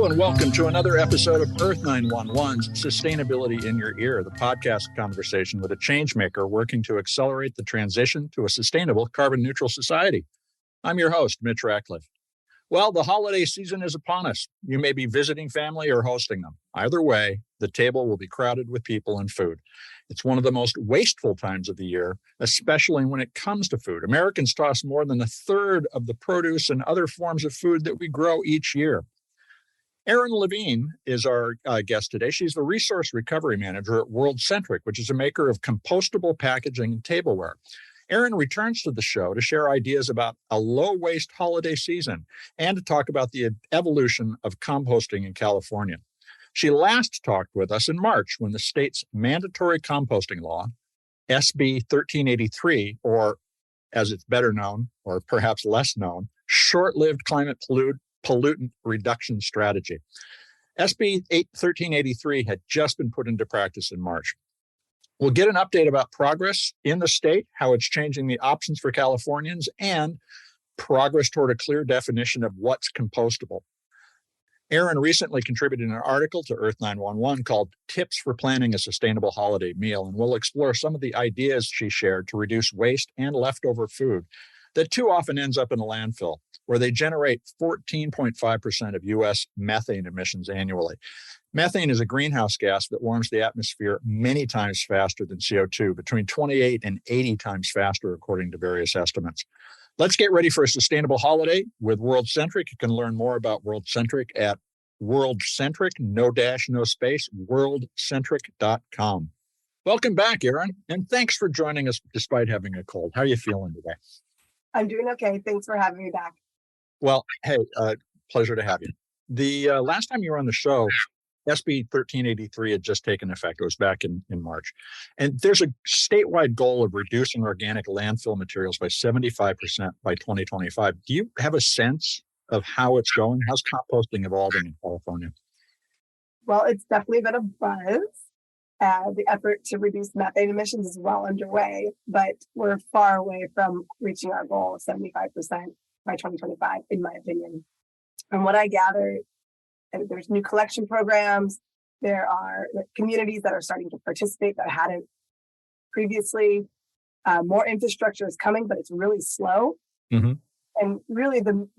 Hello and welcome to another episode of Earth911's Sustainability in Your Ear, the podcast conversation with a changemaker working to accelerate the transition to a sustainable carbon-neutral society. I'm your host, Mitch Ratcliffe. Well, the holiday season is upon us. You may be visiting family or hosting them. Either way, the table will be crowded with people and food. It's one of the most wasteful times of the year, especially when it comes to food. Americans toss more than a third of the produce and other forms of food that we grow each year. Erin Levine is our guest today. She's the Resource Recovery Manager at World Centric, which is a maker of compostable packaging and tableware. Erin returns to the show to share ideas about a low-waste holiday season and to talk about the evolution of composting in California. She last talked with us in March when the state's mandatory composting law, SB 1383, or as it's better known, or perhaps less known, short-lived climate pollutant reduction strategy. SB 1383 had just been put into practice in March. We'll get an update about progress in the state, how it's changing the options for Californians, and progress toward a clear definition of what's compostable. Erin recently contributed an article to Earth911 called Tips for Planning a Sustainable Holiday Meal, and we'll explore some of the ideas she shared to reduce waste and leftover food that too often ends up in a landfill, where they generate 14.5% of U.S. methane emissions annually. Methane is a greenhouse gas that warms the atmosphere many times faster than CO2, between 28 and 80 times faster, according to various estimates. Let's get ready for a sustainable holiday with World Centric. You can learn more about World Centric at World Centric, no dash, no space, worldcentric.com. Welcome back, Erin, and thanks for joining us despite having a cold. How are you feeling today? I'm doing okay. Thanks for having me back. Well, hey, pleasure to have you. The last time you were on the show, SB 1383 had just taken effect. It was back in March. And there's a statewide goal of reducing organic landfill materials by 75% by 2025. Do you have a sense of how it's going? How's composting evolving in California? Well, it's definitely been a buzz. The effort to reduce methane emissions is well underway, but we're far away from reaching our goal of 75% by 2025, in my opinion. From what I gather, there's new collection programs. There are communities that are starting to participate that hadn't previously. More infrastructure is coming, but it's really slow. Mm-hmm. And really, the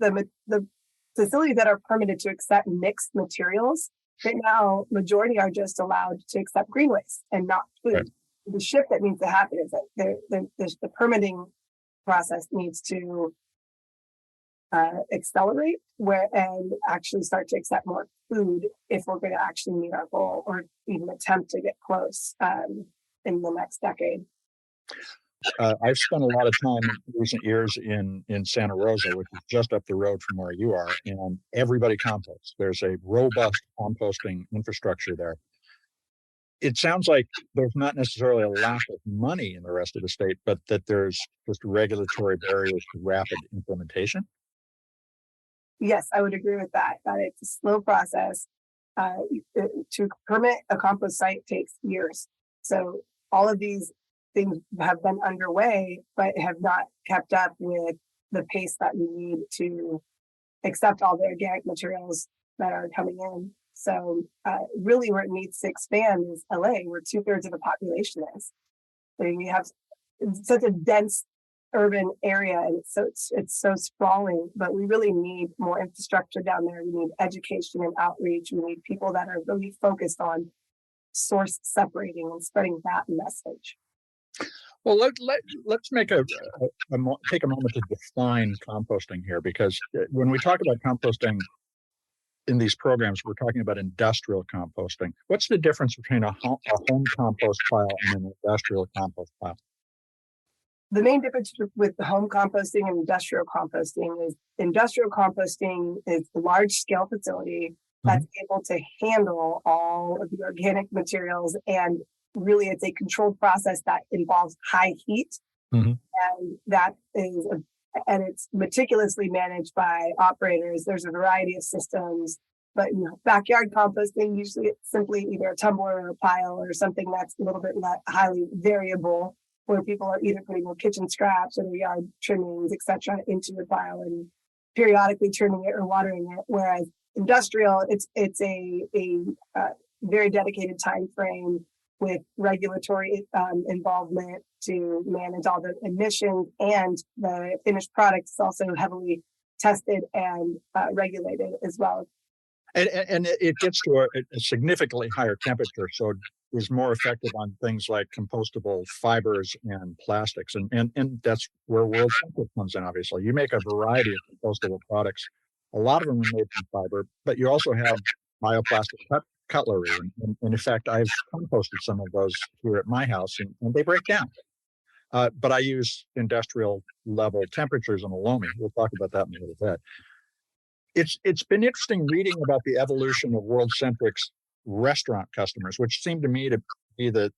facilities that are permitted to accept mixed materials, right now, majority are just allowed to accept green waste and not food. Right. The shift that needs to happen is that the permitting process needs to accelerate and actually start to accept more food if we're going to actually meet our goal or even attempt to get close in the next decade. I've spent a lot of time in recent years in Santa Rosa, which is just up the road from where you are, and everybody composts. There's a robust composting infrastructure there. It sounds like there's not necessarily a lack of money in the rest of the state, but that there's just regulatory barriers to rapid implementation. Yes, I would agree with that it's a slow process. To permit a compost site takes years. So all of these things have been underway, but have not kept up with the pace that we need to accept all the organic materials that are coming in. So really where it needs to expand is LA, where 2/3 of the population is. So you have such a dense urban area, and it's so sprawling, but we really need more infrastructure down there. We need education and outreach. We need people that are really focused on source separating and spreading that message. Well, let's take a moment to define composting here, because when we talk about composting in these programs, we're talking about industrial composting. What's the difference between a home compost pile and an industrial compost pile? The main difference with the home composting and industrial composting is a large-scale facility that's able to handle all of the organic materials, and really it's a controlled process that involves high heat, and it's meticulously managed by operators. There's a variety of systems, but backyard composting, usually it's simply either a tumbler or a pile or something that's a little bit highly variable, where people are either putting their kitchen scraps or their yard trimmings, etc., into the pile and periodically trimming it or watering it. Whereas Industrial, it's a very dedicated time frame with regulatory involvement to manage all the emissions, and the finished product is also heavily tested and regulated as well. And it gets to a significantly higher temperature, so it is more effective on things like compostable fibers and plastics. And that's where World Centric comes in, obviously. You make a variety of compostable products. A lot of them are made from fiber, but you also have bioplastic cutlery. And in fact, I've composted some of those here at my house, and they break down. But I use industrial level temperatures in a Lomi. We'll talk about that in a little bit. It's been interesting reading about the evolution of World Centric's restaurant customers, which seem to me to be the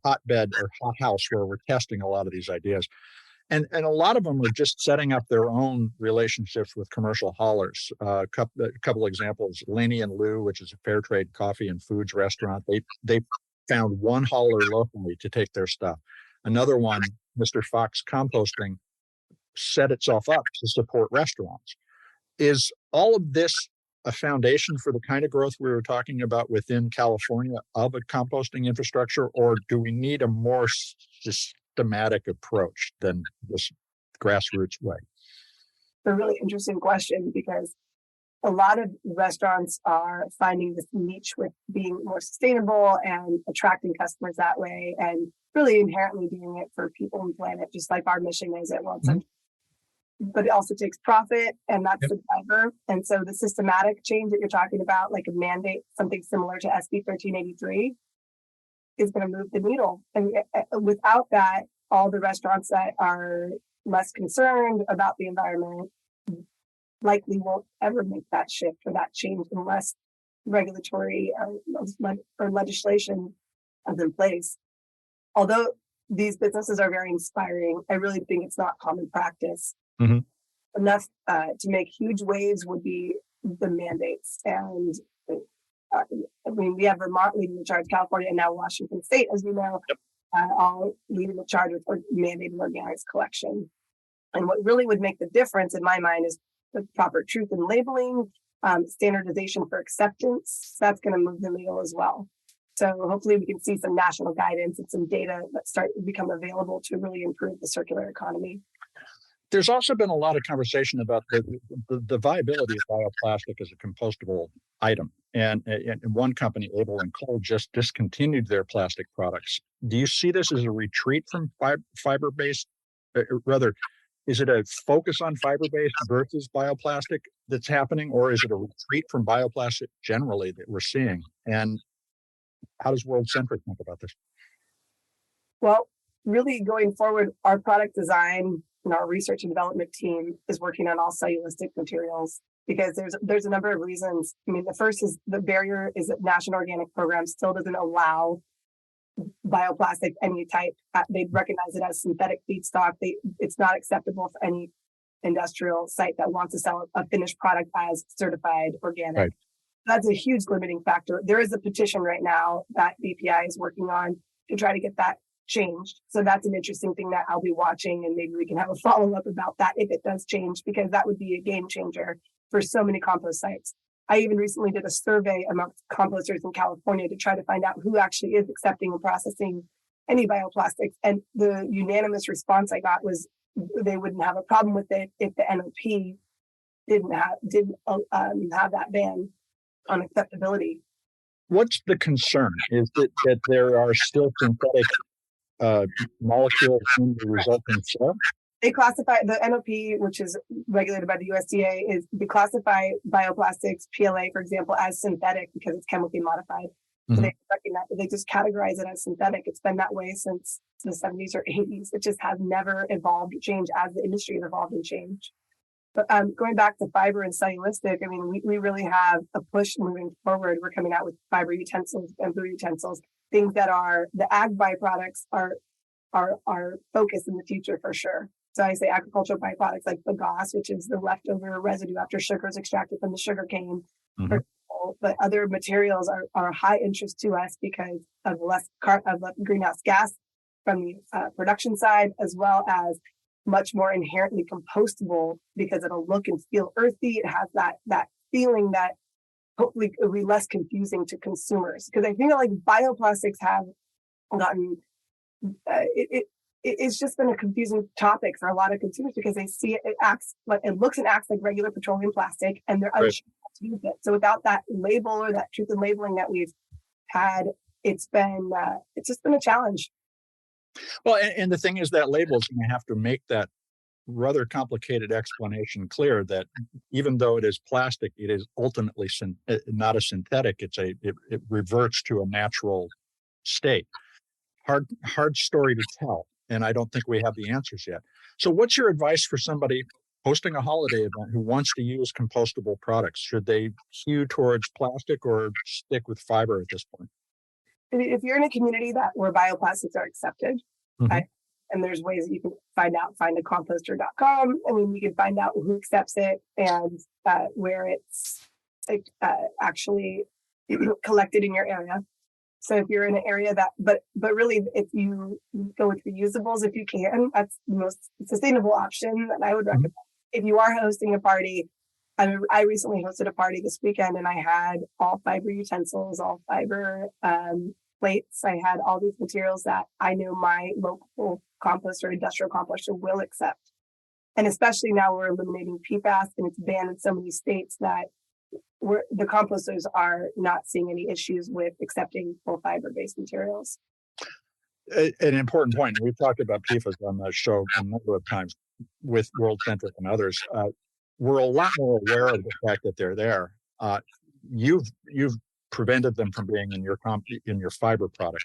hotbed or hothouse where we're testing a lot of these ideas. And a lot of them are just setting up their own relationships with commercial haulers. A couple examples: Laney and Lou, which is a fair trade coffee and foods restaurant. They found one hauler locally to take their stuff. Another one, Mr. Fox Composting, set itself up to support restaurants. Is all of this a foundation for the kind of growth we were talking about within California of a composting infrastructure, or do we need a more systematic approach than this grassroots way? It's a really interesting question, because a lot of restaurants are finding this niche with being more sustainable and attracting customers that way, and really inherently doing it for people and planet, just like our mission is at World Centric. But it also takes profit, and that's the driver. And so the systematic change that you're talking about, like a mandate, something similar to SB 1383, is going to move the needle. And without that, all the restaurants that are less concerned about the environment likely won't ever make that shift or that change unless regulatory or legislation is in place. Although these businesses are very inspiring, I really think it's not common practice. Mm-hmm. Enough to make huge waves would be the mandates. And I mean, we have Vermont leading the charge, California, and now Washington State, as you know, all leading the charge with mandated organics collection. And what really would make the difference in my mind is the proper truth in labeling, standardization for acceptance. That's going to move the needle as well. So hopefully we can see some national guidance and some data that start to become available to really improve the circular economy. There's also been a lot of conversation about the viability of bioplastic as a compostable item. And one company, Able and Cole, just discontinued their plastic products. Do you see this as a retreat from fiber-based, rather, is it a focus on fiber-based versus bioplastic that's happening, or is it a retreat from bioplastic generally that we're seeing? And how does World Centric think about this? Well, really going forward, our product design and our research and development team is working on all cellulistic materials, because there's a number of reasons. I mean, the first is the barrier is that National Organic Program still doesn't allow bioplastic any type. They recognize it as synthetic feedstock. It's not acceptable for any industrial site that wants to sell a finished product as certified organic. Right. That's a huge limiting factor. There is a petition right now that BPI is working on to try to get that changed. So that's an interesting thing that I'll be watching, and maybe we can have a follow-up about that if it does change, because that would be a game changer for so many compost sites. I even recently did a survey amongst composters in California to try to find out who actually is accepting and processing any bioplastics. And the unanimous response I got was they wouldn't have a problem with it if the NOP didn't have that ban on acceptability. What's the concern? Is it that there are still synthetic molecules in the resulting soil? They classify the NOP, which is regulated by the USDA, they classify bioplastics, PLA, for example, as synthetic because it's chemically modified. So they recognize, they just categorize it as synthetic. It's been that way since the 70s or 80s. It just has never evolved or changed as the industry has evolved and changed. But going back to fiber and cellulistic, I mean, we really have a push moving forward. We're coming out with fiber utensils, bamboo utensils, things that are the ag byproducts are focus in the future for sure. So I say agricultural byproducts like bagasse, which is the leftover residue after sugar is extracted from the sugar cane. But other materials are high interest to us because of less greenhouse gas from the production side, as well as much more inherently compostable because it'll look and feel earthy. It has that feeling that hopefully it'll be less confusing to consumers, because I think like bioplastics have gotten it's just been a confusing topic for a lot of consumers because they see it, it looks and acts like regular petroleum plastic, and they're unsure how to use it. So without that label or that truth in labeling that we've had, it's just been a challenge. Well, and the thing is that label is going to have to make that rather complicated explanation clear that even though it is plastic, it is ultimately not a synthetic. It reverts to a natural state. Hard story to tell, and I don't think we have the answers yet. So what's your advice for somebody hosting a holiday event who wants to use compostable products? Should they hew towards plastic or stick with fiber at this point? If you're in a community where bioplastics are accepted, Mm-hmm. and there's ways that you can find a composter.com. I mean, you can find out who accepts it and where it's actually collected in your area. So if you're in an area but really, if you go with reusables, if you can, that's the most sustainable option that I would recommend. Mm-hmm. If you are hosting a party, I recently hosted a party this weekend, and I had all fiber utensils, all fiber plates. I had all these materials that I know my local composter, industrial composter will accept. And especially now we're eliminating PFAS, and it's banned in so many states that the composters are not seeing any issues with accepting full fiber-based materials. An important point. We've talked about PFAS on the show a number of times with World Centric and others. We're a lot more aware of the fact that they're there. You've prevented them from being in your fiber product.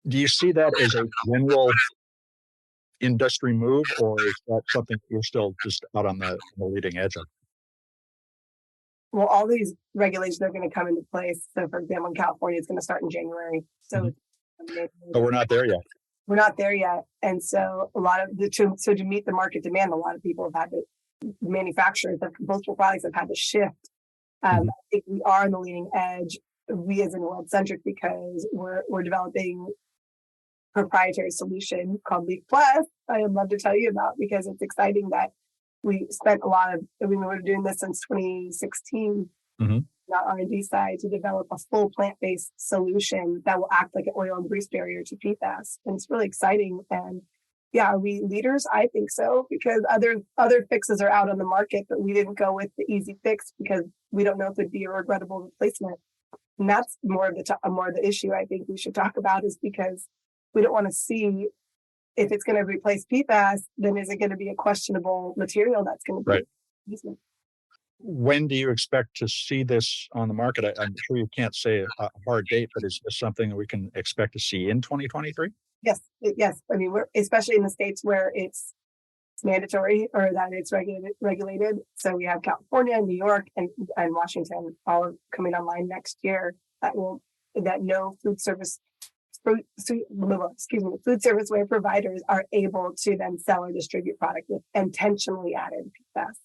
Do you see that as a general industry move, or is that something you're still just out on the leading edge of? Well, all these regulations are going to come into place. So, for example, in California, it's going to start in January. So, but we're not there yet. We're not there yet, and so a lot of to meet the market demand, a lot of people have had to manufacturers of compostable products have had to shift. I think we are on the leading edge. We as in World Centric, because we're developing proprietary solution called Leaf Plus. I would love to tell you about, because it's exciting that we spent we were doing this since 2016 on R&D side to develop a full plant-based solution that will act like an oil and grease barrier to PFAS. And it's really exciting. And yeah, are we leaders? I think so, because other fixes are out on the market, but we didn't go with the easy fix because we don't know if it'd be a regrettable replacement. And that's more of the issue I think we should talk about, is because we don't want to see if it's going to replace PFAS, then is it going to be a questionable material that's going to be replacement? When do you expect to see this on the market? I'm sure you can't say a hard date, but is this something that we can expect to see in 2023? Yes. I mean, we're especially in the states where it's mandatory or that it's regulated. So we have California, New York, and Washington all coming online next year. That no food service ware providers are able to then sell or distribute product with intentionally added PFAS.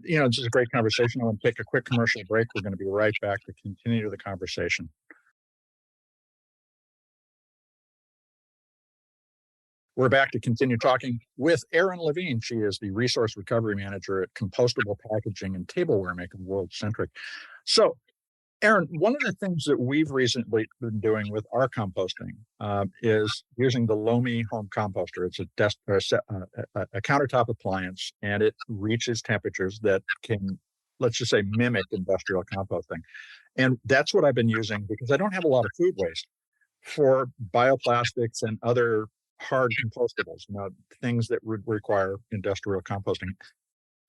It's just a great conversation. I want to take a quick commercial break. We're going to be right back to continue the conversation. We're back to continue talking with Erin Levine. She is the Resource Recovery Manager at Compostable Packaging and Tableware maker, World Centric. So, Erin, one of the things that we've recently been doing with our composting is using the Lomi home composter. It's a countertop appliance, and it reaches temperatures that can, let's just say, mimic industrial composting. And that's what I've been using because I don't have a lot of food waste for bioplastics and other hard compostables, things that would require industrial composting.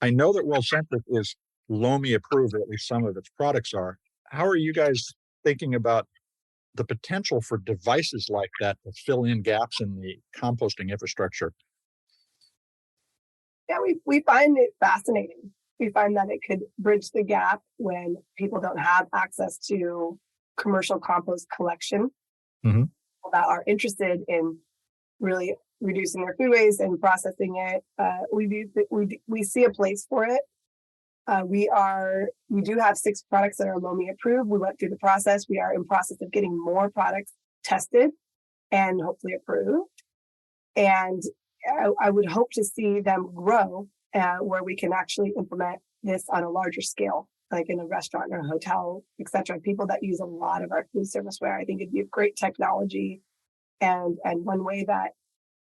I know that World Centric is Lomi approved, or at least some of its products are. How are you guys thinking about the potential for devices like that to fill in gaps in the composting infrastructure? Yeah, we find it fascinating. We find that it could bridge the gap when people don't have access to commercial compost collection, people that are interested in really reducing their food waste and processing it. We see a place for it. We do have 6 products that are Lomi approved. We went through the process. We are in process of getting more products tested and hopefully approved. And I would hope to see them grow where we can actually implement this on a larger scale. like in a restaurant or a hotel, etc. People that use a lot of our food serviceware. I think it'd be a great technology and one way that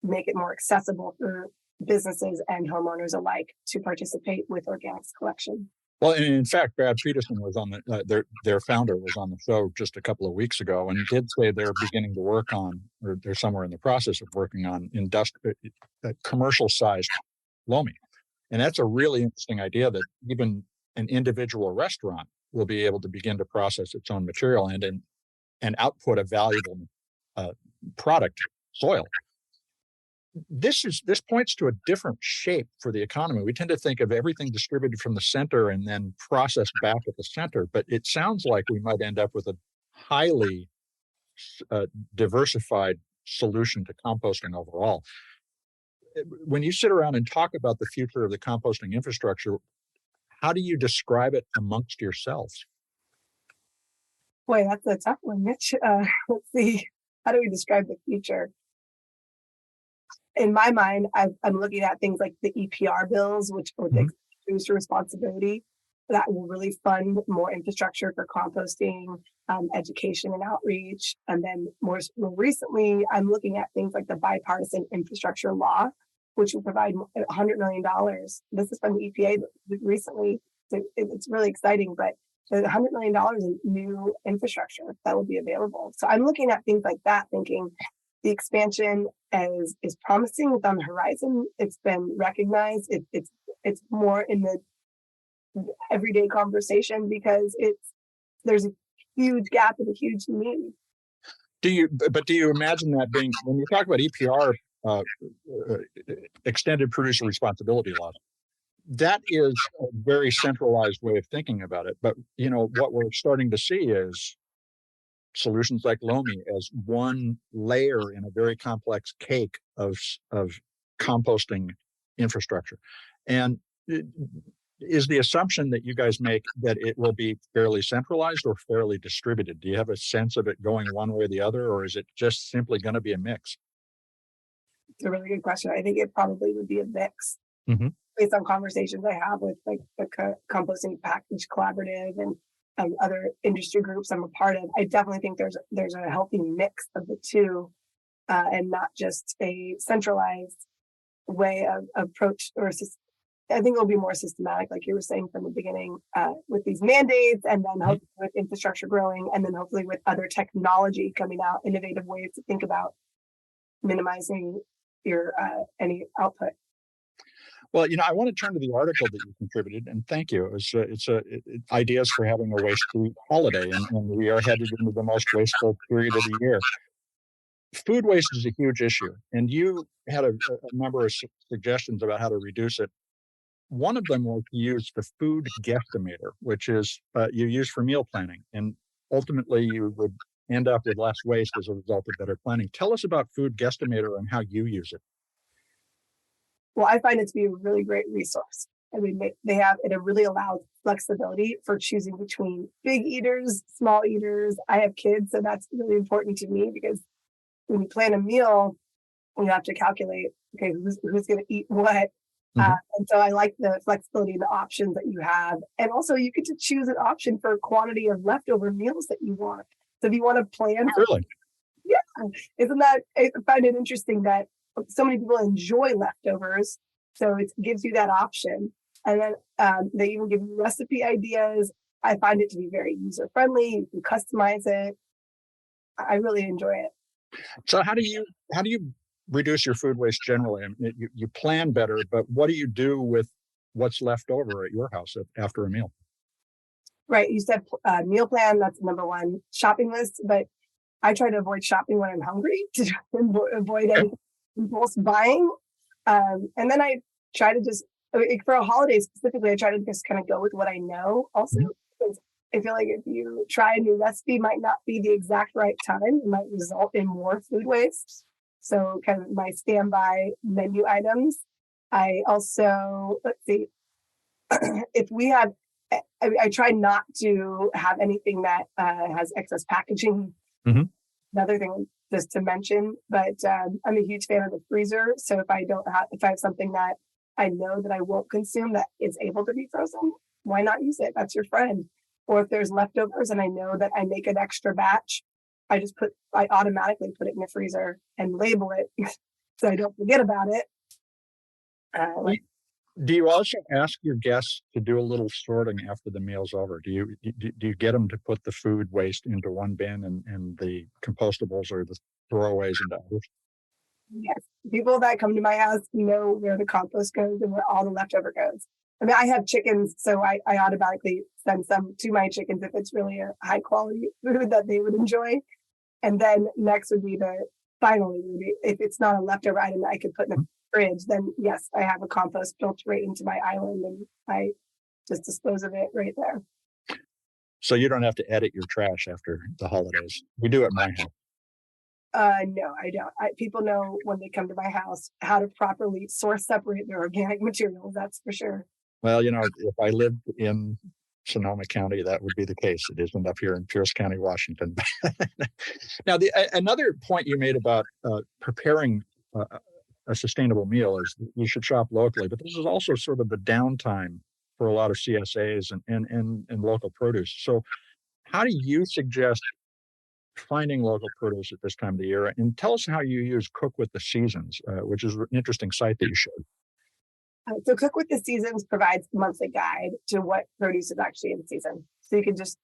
make it more accessible for businesses and homeowners alike to participate with organics collection. Well, and in fact, Brad Peterson was on their founder was on the show just a couple of weeks ago and did say they're beginning to work on, or they're somewhere in the process of working on commercial sized loamy. And that's a really interesting idea that even an individual restaurant will be able to begin to process its own material and output a valuable product, soil. This points to a different shape for the economy. We tend to think of everything distributed from the center and then processed back at the center, but it sounds like we might end up with a highly diversified solution to composting overall. When you sit around and talk about the future of the composting infrastructure, how do you describe it amongst yourselves? Boy, that's a tough one, Mitch. Let's see. How do we describe the future? In my mind, I'm looking at things like the EPR bills, which will take producer responsibility. That will really fund more infrastructure for composting, education and outreach. And then more recently, I'm looking at things like the bipartisan infrastructure law, which will provide $100 million. This is from the EPA recently. So it's really exciting, but there's $100 million in new infrastructure that will be available. So I'm looking at things like that, thinking the expansion is promising. It's on the horizon. It's been recognized. It's more in the everyday conversation because there's a huge gap and a huge need. Do you imagine that being, when you talk about EPR, extended producer responsibility laws, that is a very centralized way of thinking about it. But what we're starting to see is solutions like Lomi as one layer in a very complex cake of composting infrastructure. And is the assumption that you guys make that it will be fairly centralized or fairly distributed? Do you have a sense of it going one way or the other, or is it just simply going to be a mix? It's a really good question. I think it probably would be a mix based on conversations I have with like the Composting Package Collaborative and other industry groups I'm a part of. I definitely think there's a healthy mix of the two and not just a centralized way of approach I think it'll be more systematic, like you were saying from the beginning, with these mandates, and then hopefully with infrastructure growing, and then hopefully with other technology coming out, innovative ways to think about minimizing your any output. Well, I want to turn to the article that you contributed, and thank you. It's ideas for having a waste-free holiday, and we are headed into the most wasteful period of the year. Food waste is a huge issue, and you had a number of suggestions about how to reduce it. One of them was to use the food guesstimator, which is you use for meal planning, and ultimately you would end up with less waste as a result of better planning. Tell us about food guesstimator and how you use it. Well, I find it to be a really great resource. I mean, it really allows flexibility for choosing between big eaters, small eaters. I have kids, so that's really important to me because when you plan a meal, you have to calculate, okay, who's going to eat what. And so I like the flexibility and the options that you have. And also you get to choose an option for a quantity of leftover meals that you want. So if you want to plan. Really? Yeah. I find it interesting that so many people enjoy leftovers. So it gives you that option. And then they even give you recipe ideas. I find it to be very user friendly. You can customize it. I really enjoy it. So how do you reduce your food waste generally? I mean, you plan better, but what do you do with what's left over at your house after a meal? Right. You said meal plan. That's number one. Shopping list. But I try to avoid shopping when I'm hungry to avoid any impulse buying. And then I try to just, for a holiday specifically, I try to just kind of go with what I know also. Because I feel like if you try a new recipe, it might not be the exact right time. It might result in more food waste. So kind of my standby menu items. I also, let's see, if we have, I try not to have anything that has excess packaging. Another thing just to mention, but I'm a huge fan of the freezer. So if I have something that I know that I won't consume that is able to be frozen, why not use it? That's your friend. Or if there's leftovers and I know that I make an extra batch, I automatically put it in the freezer and label it so I don't forget about it. Like, Do you also ask your guests to do a little sorting after the meal's over? Do you get them to put the food waste into one bin and the compostables or the throwaways into others? yes, people that come to my house know where the compost goes and where all the leftover goes. I mean, I have chickens, so I automatically send some to my chickens if it's really a high quality food that they would enjoy. And then next would be finally, if it's not a leftover item that I could put in the fridge, then yes, I have a compost built right into my island and I just dispose of it right there. So you don't have to edit your trash after the holidays. We do at my house. No, I don't. People know when they come to my house how to properly source separate their organic materials. That's for sure. Well, if I lived in Sonoma County, that would be the case. It isn't up here in Pierce County, Washington. Now, another point you made about preparing a sustainable meal is that you should shop locally, but this is also sort of the downtime for a lot of CSAs and local produce. So how do you suggest finding local produce at this time of the year? And tell us how you use Cook with the Seasons, which is an interesting site that you showed. So Cook with the Seasons provides a monthly guide to what produce is actually in season. So you can just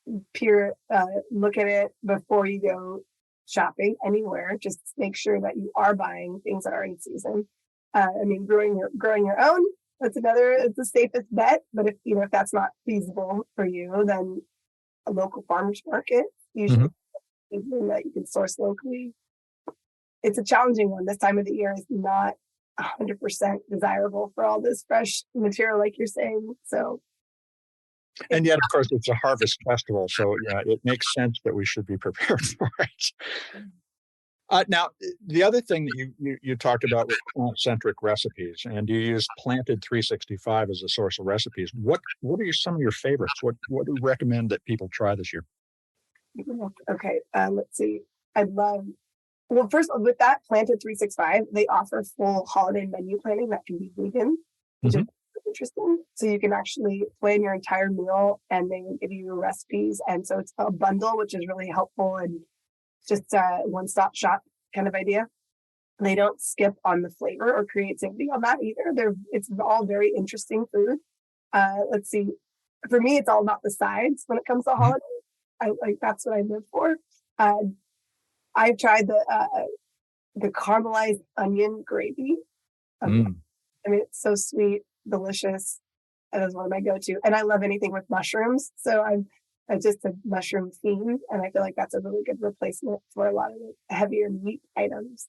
look at it before you go shopping anywhere. Just make sure that you are buying things that are in season. I mean, growing your own, it's the safest bet. But if that's not feasible for you, then a local farmer's market usually is something that you can source locally. It's a challenging one. This time of the year is not 100% desirable for all this fresh material, like you're saying. So, and yet, of course, it's a harvest festival, so it makes sense that we should be prepared for it. Now, the other thing that you talked about was plant-centric recipes, and you use Planted 365 as a source of recipes. What are some of your favorites? What do you recommend that people try this year? Okay, let's see. Well, first, with that Planted 365, they offer full holiday menu planning that can be vegan, which is interesting. So you can actually plan your entire meal and they give you recipes. And so it's a bundle, which is really helpful and just a one-stop shop kind of idea. They don't skip on the flavor or creativity on that either. It's all very interesting food. Let's see. For me, it's all about the sides when it comes to holidays. That's what I live for. I've tried the caramelized onion gravy. I mean, it's so sweet, delicious. That is one of my go-to. And I love anything with mushrooms. So I'm just a mushroom fiend. And I feel like that's a really good replacement for a lot of the heavier meat items.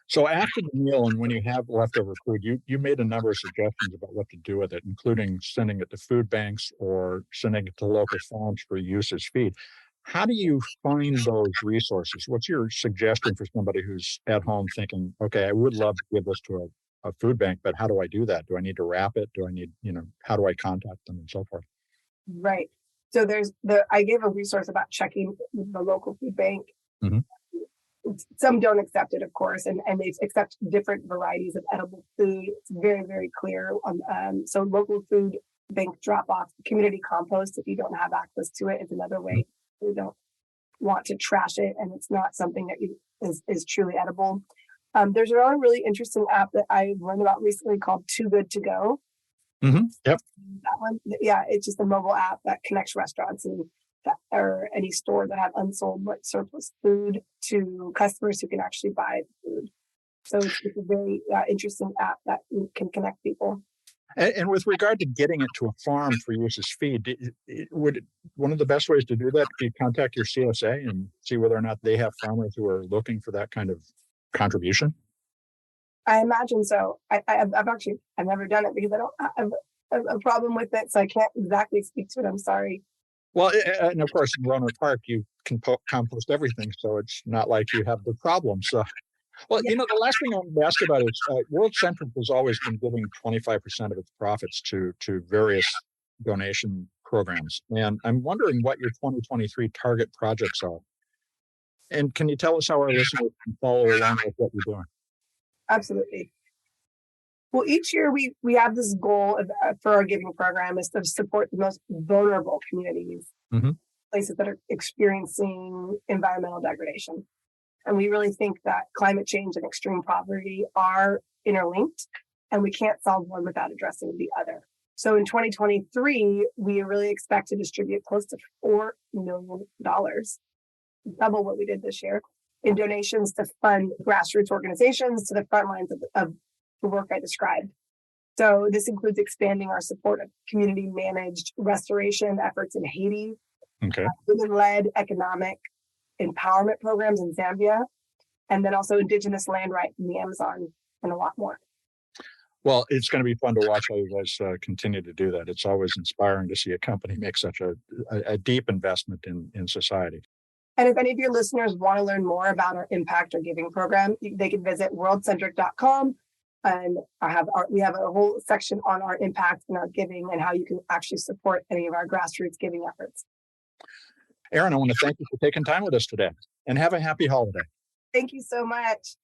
So after the meal and when you have leftover food, you made a number of suggestions about what to do with it, including sending it to food banks or sending it to local farms for use as feed. How do you find those resources? What's your suggestion for somebody who's at home thinking, okay, I would love to give this to a food bank, but how do I do that? Do I need to wrap it? Do I need, how do I contact them and so forth? Right. So I gave a resource about checking the local food bank. Some don't accept it, of course, and they accept different varieties of edible food. It's very, very clear. So local food bank drop-off, community compost, if you don't have access to it, is another way. You don't want to trash it and it's not something that is truly edible. There's another really interesting app that I learned about recently called Too Good to Go. Yep. That one, yeah, it's just a mobile app that connects restaurants or any store that have unsold surplus food to customers who can actually buy the food. So it's a very interesting app that can connect people. And with regard to getting it to a farm for use as feed, would one of the best ways to do that be contact your CSA and see whether or not they have farmers who are looking for that kind of contribution? I imagine so. I've never done it because I don't have a problem with it, so I can't exactly speak to it. I'm sorry. Well, and of course, in Roanoke Park, you can compost everything, so it's not like you have the problem. So. Well, the last thing I want to ask about is World Centric has always been giving 25% of its profits to various donation programs. And I'm wondering what your 2023 target projects are. And can you tell us how our listeners can follow along with what you're doing? Absolutely. Well, each year we have this goal for our giving program is to support the most vulnerable communities, places that are experiencing environmental degradation. And we really think that climate change and extreme poverty are interlinked, and we can't solve one without addressing the other. So in 2023, we really expect to distribute close to $4 million, double what we did this year, in donations to fund grassroots organizations to the front lines of the work I described. So this includes expanding our support of community-managed restoration efforts in Haiti, women-led economic empowerment programs in Zambia, and then also indigenous land rights in the Amazon, and a lot more. Well, it's going to be fun to watch how you guys continue to do that. It's always inspiring to see a company make such a deep investment in society. And if any of your listeners want to learn more about our impact or giving program, they can visit worldcentric.com. And we have a whole section on our impact and our giving and how you can actually support any of our grassroots giving efforts. Erin, I want to thank you for taking time with us today, and have a happy holiday. Thank you so much.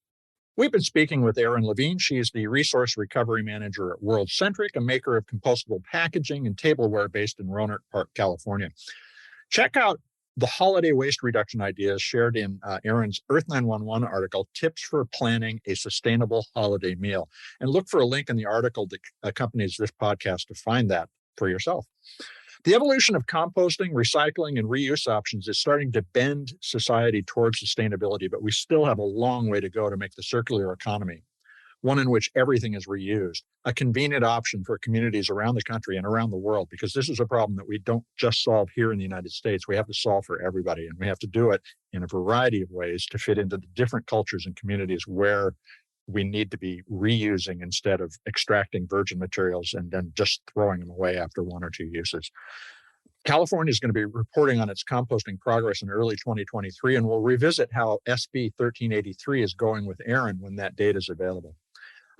We've been speaking with Erin Levine. She is the Resource Recovery Manager at World Centric, a maker of compostable packaging and tableware based in Roanoke Park, California. Check out the holiday waste reduction ideas shared in Erin's Earth911 article, Tips for Planning a Sustainable Holiday Meal. And look for a link in the article that accompanies this podcast to find that for yourself. The evolution of composting, recycling, and reuse options is starting to bend society towards sustainability, but we still have a long way to go to make the circular economy one in which everything is reused, a convenient option for communities around the country and around the world, because this is a problem that we don't just solve here in the United States. We have to solve for everybody, and we have to do it in a variety of ways to fit into the different cultures and communities where we need to be reusing instead of extracting virgin materials and then just throwing them away after one or two uses. California is going to be reporting on its composting progress in early 2023, and we'll revisit how SB 1383 is going with Erin when that data is available.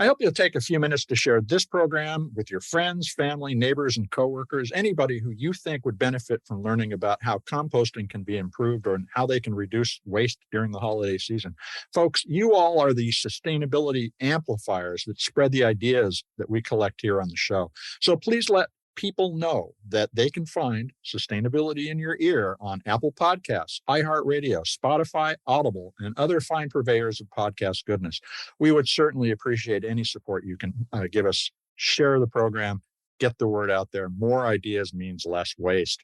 I hope you'll take a few minutes to share this program with your friends, family, neighbors, and coworkers, anybody who you think would benefit from learning about how composting can be improved or how they can reduce waste during the holiday season. Folks, you all are the sustainability amplifiers that spread the ideas that we collect here on the show. So please let people know that they can find Sustainability in Your Ear on Apple Podcasts, iHeartRadio, Spotify, Audible, and other fine purveyors of podcast goodness. We would certainly appreciate any support you can give us. Share the program, get the word out there. More ideas means less waste.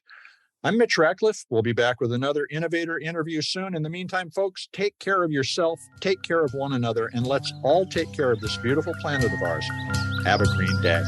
I'm Mitch Ratcliffe. We'll be back with another innovator interview soon. In the meantime, folks, take care of yourself, take care of one another, and let's all take care of this beautiful planet of ours. Have a green day.